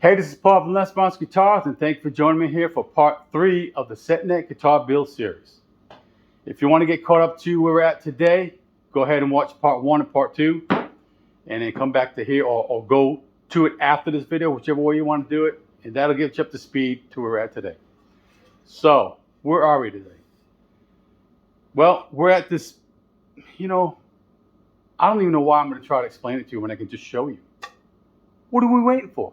Hey, this is Paul from Let's Bounce Guitars, and thank you for joining me here for part 3 of the Set Neck Guitar Build Series. If you want to get caught up to where we're at today, go ahead and watch part 1 and part 2, and then come back to here, or go to it after this video, whichever way you want to do it, and that'll get you up to speed to where we're at today. So, where are we today? Well, we're at this, I don't even know why I'm going to try to explain it to you when I can just show you. What are we waiting for?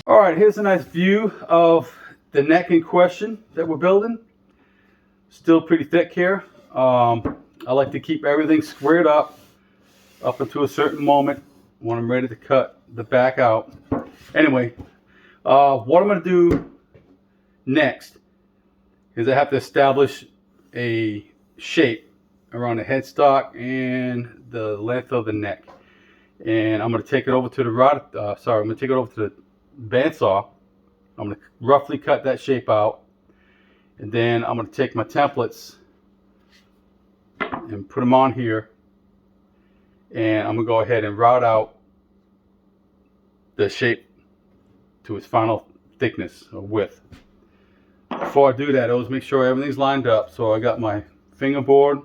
Alright, here's a nice view of the neck in question that we're building. Still pretty thick here. I like to keep everything squared up until a certain moment when I'm ready to cut the back out. Anyway, what I'm going to do next is I have to establish a shape around the headstock and the length of the neck. And I'm going to take it over to the I'm going to take it over to the bandsaw. I'm going to roughly cut that shape out, and then I'm going to take my templates and put them on here, and I'm going to go ahead and route out the shape to its final thickness or width. Before I do that, I always make sure everything's lined up. So I got my fingerboard,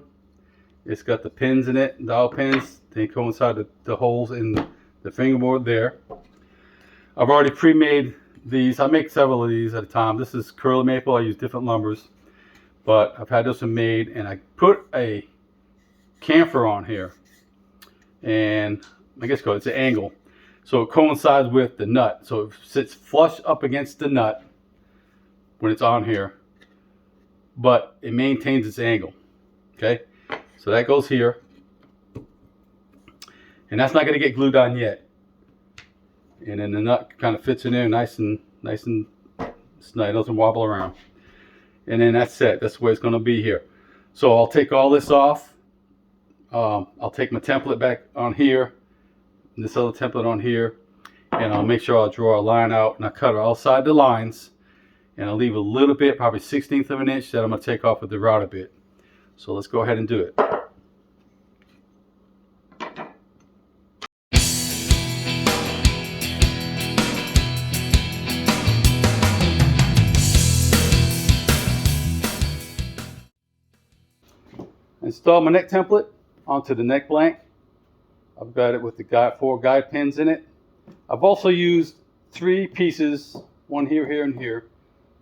it's got the pins in it, dowel pins. They coincide the holes in the fingerboard there. I've already pre-made these. I make several of these at a time. This is curly maple. I use different lumbers, but I've had this one made, and I put a chamfer on here, and I guess it's an angle, so it coincides with the nut, so it sits flush up against the nut when it's on here, but it maintains its angle. Okay, so that goes here, and that's not going to get glued on yet. And then the nut kind of fits in there nice and snug, doesn't wobble around. And then that's it. That's where it's going to be here. So I'll take all this off. I'll take my template back on here, and this other template on here, and I'll make sure I'll draw a line out, and I cut it outside the lines, and I'll leave a little bit, probably 1/16 of an inch, that I'm going to take off with the router bit. So let's go ahead and do it. Install my neck template onto the neck blank. I've got it with the 4 guide pins in it. I've also used 3 pieces, one here, here, and here,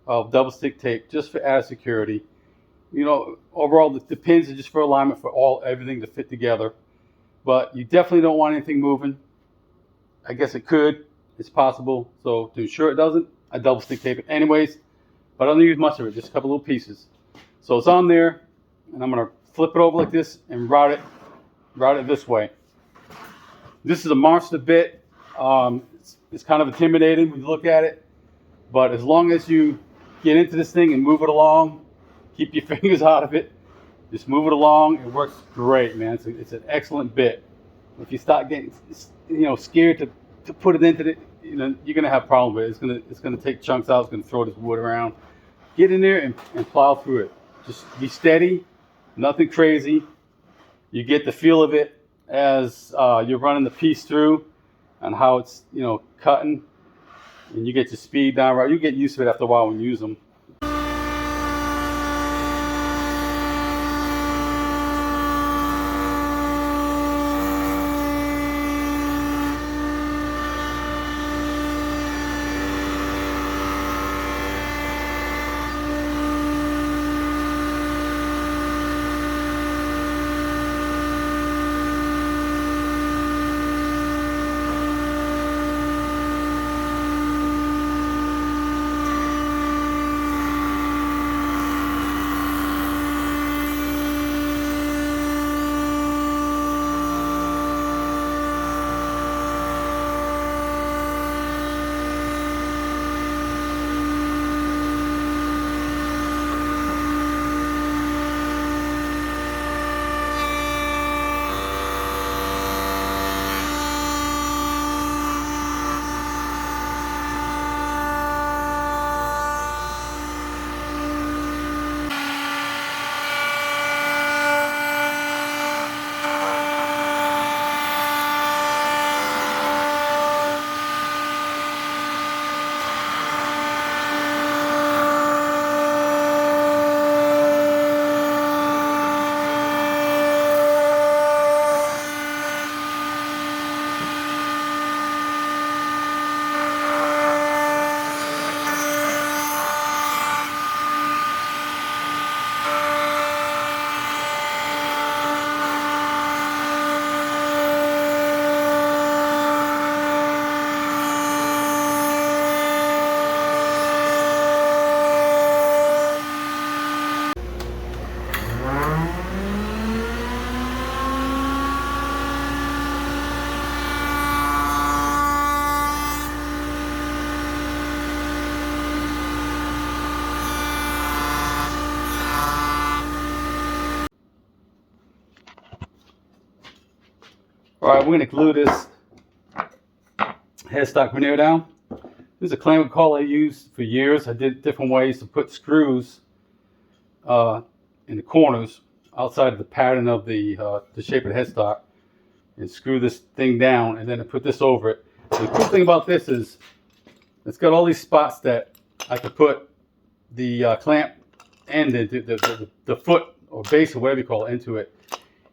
of double stick tape just for added security. Overall the pins are just for alignment for everything to fit together. But you definitely don't want anything moving. I guess it could, it's possible. So to ensure it doesn't, I double stick tape it anyways. But I don't use much of it, just a couple little pieces. So it's on there, and I'm gonna flip it over like this and route it this way. This is a monster bit. It's kind of intimidating when you look at it, but as long as you get into this thing and move it along, keep your fingers out of it, just move it along, it works great, man. It's an excellent bit. If you start getting scared to put it into you're gonna have a problem with it. It's gonna take chunks out. It's gonna throw this wood around. Get in there and plow through it. Just be steady. Nothing crazy. You get the feel of it as you're running the piece through, and how it's cutting, and you get your speed down right. You get used to it after a while when you use them. Alright, we're going to glue this headstock veneer down. This is a clamp call I used for years. I did different ways to put screws in the corners outside of the pattern of the shape of the headstock, and screw this thing down, and then I put this over it. The cool thing about this is it's got all these spots that I could put the clamp end into, the foot or base or whatever you call it, into it.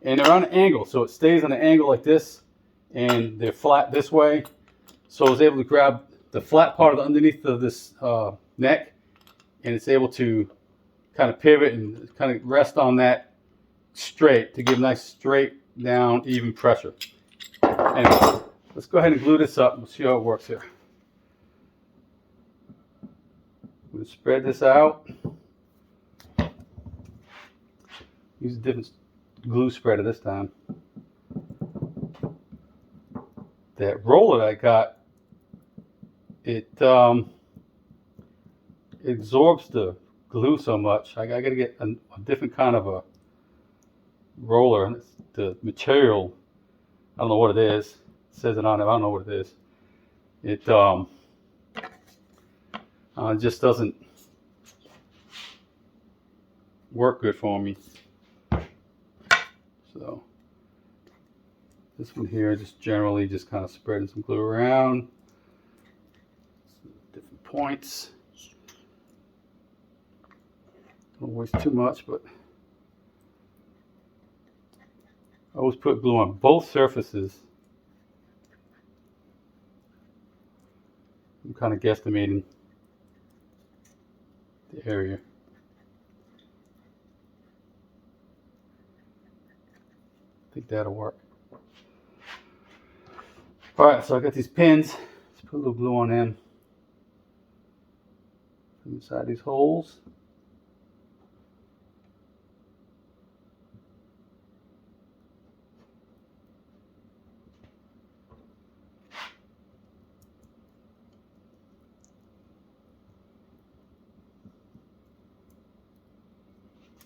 And they're on an angle, so it stays on an angle like this, and they're flat this way. So I was able to grab the flat part of the underneath of this neck, and it's able to kind of pivot and kind of rest on that straight to give a nice straight down even pressure. Anyway, let's go ahead and glue this up. We'll see how it works here. We'll spread this out. Use a different glue spreader this time. That roller that I got, it absorbs the glue so much. I gotta get a different kind of a roller. The material, I don't know what it is. It says it on it. I don't know what it is. It just doesn't work good for me. So this one here, just generally just kind of spreading some glue around different points. Don't waste too much, but I always put glue on both surfaces. I'm kind of guesstimating the area. I think that'll work. Alright, so I got these pins. Let's put a little glue on them inside these holes.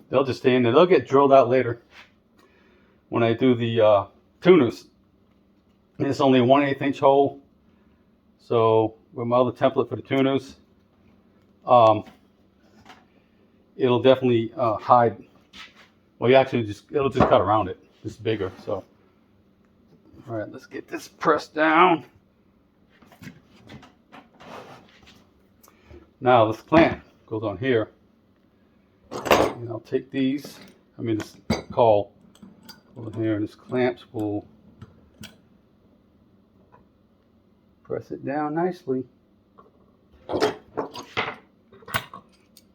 They'll just stay in there. They'll get drilled out later when I do the tuners. And it's only a 1/8 inch hole. So with my other template for the tuners, it'll definitely hide. Well, you actually it'll just cut around it. It's bigger. So, all right, let's get this pressed down. Now this clamp goes on here. And I'll take these, this caul over here, and this clamps will press it down nicely.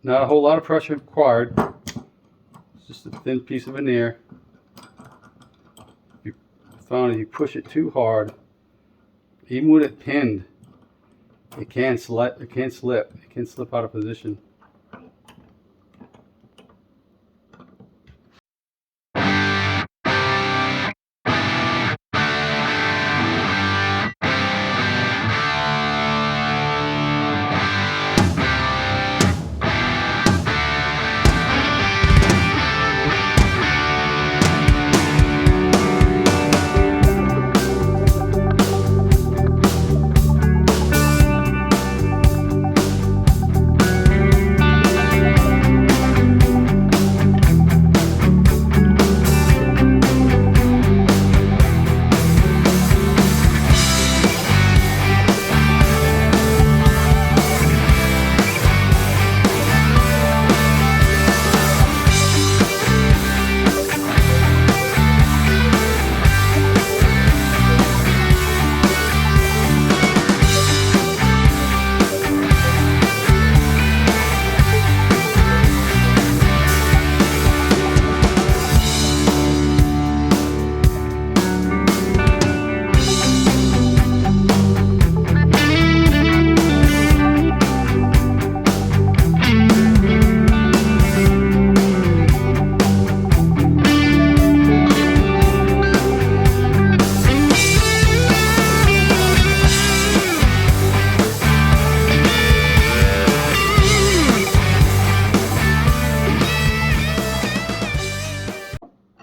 Not a whole lot of pressure required. It's just a thin piece of veneer. You found if you push it too hard, even with it pinned, it can slip. It can slip out of position.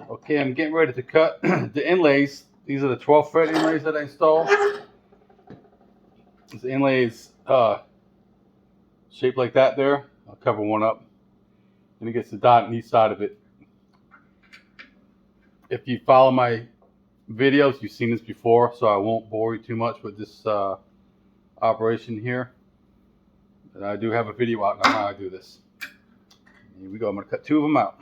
Okay, I'm getting ready to cut the inlays These are the 12 fret inlays that I installed. This inlays shaped like that there. I'll cover one up. And it gets the dot on each side of it. If you follow my videos, you've seen this before, so I won't bore you too much with this operation here. And I do have a video out on how I do this. Here we go. I'm going to cut 2 of them out.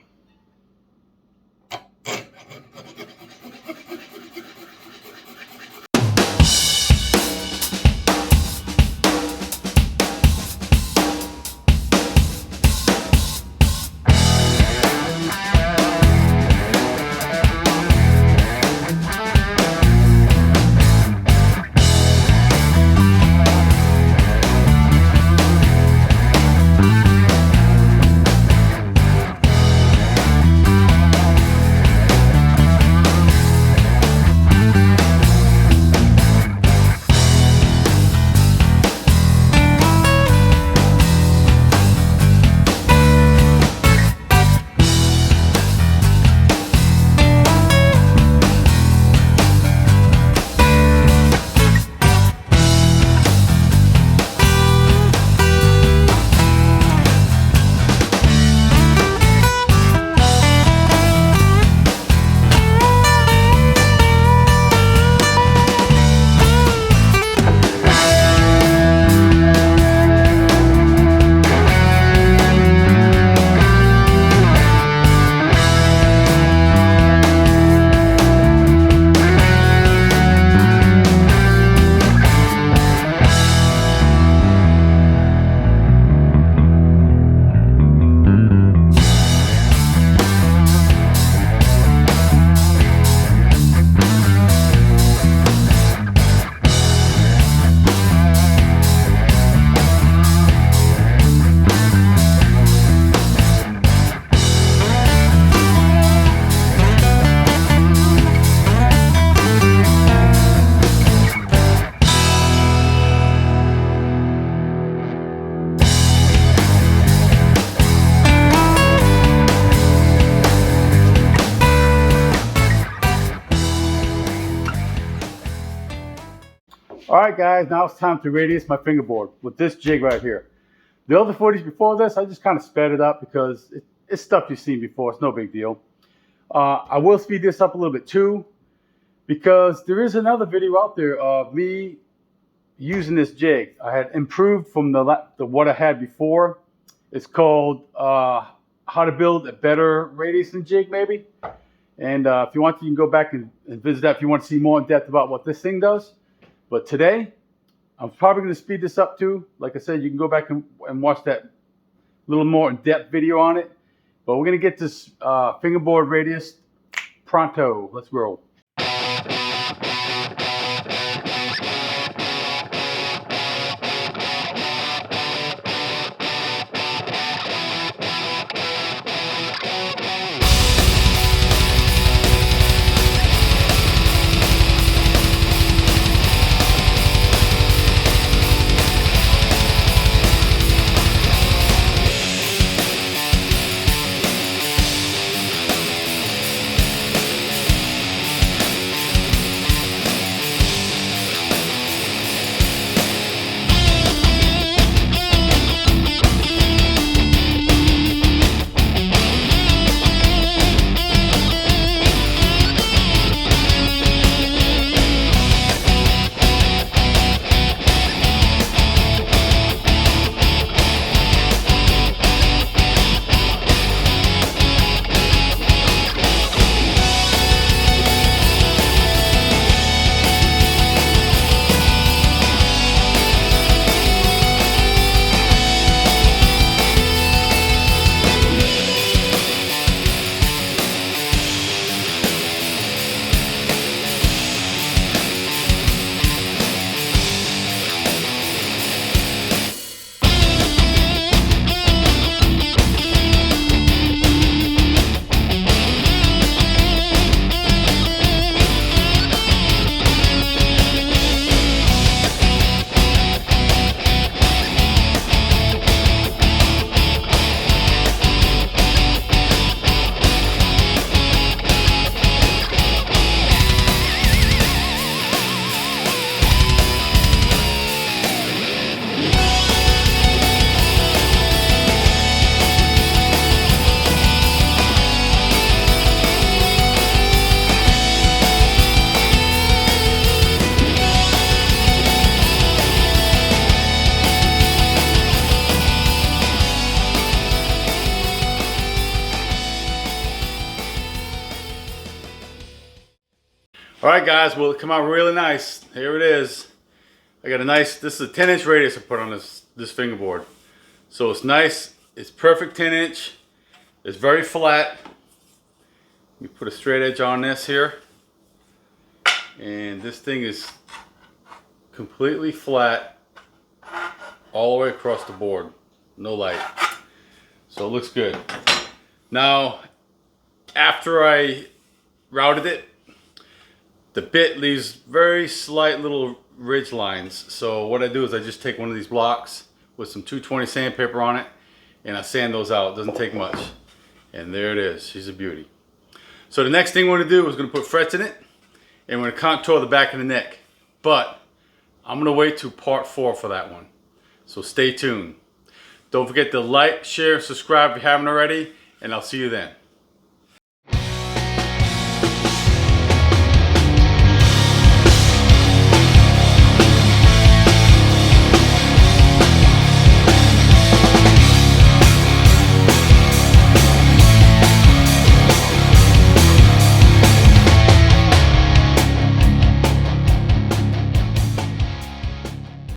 Alright guys, now it's time to radius my fingerboard with this jig right here. The other footage before this, I just kind of sped it up because it's stuff you've seen before. It's no big deal. I will speed this up a little bit too, because there is another video out there of me using this jig. I had improved from the what I had before. It's called how to build a better radius and jig maybe. And if you want to, you can go back and visit that if you want to see more in depth about what this thing does. But today, I'm probably going to speed this up too. Like I said, you can go back and watch that little more in-depth video on it. But we're going to get this fingerboard radius pronto. Let's roll. All right, guys, well, it come out really nice. Here it is. I got a nice, this is a 10-inch radius I put on this fingerboard. So it's nice, it's perfect 10-inch. It's very flat. Let me put a straight edge on this here. And this thing is completely flat all the way across the board. No light. So it looks good. Now, after I routed it, the bit leaves very slight little ridge lines. So what I do is I just take one of these blocks with some 220 sandpaper on it and I sand those out. It doesn't take much. And there it is. She's a beauty. So the next thing we're going to do is going to put frets in it and we're going to contour the back of the neck. But I'm going to wait to part 4 for that one. So stay tuned. Don't forget to like, share, subscribe if you haven't already, and I'll see you then.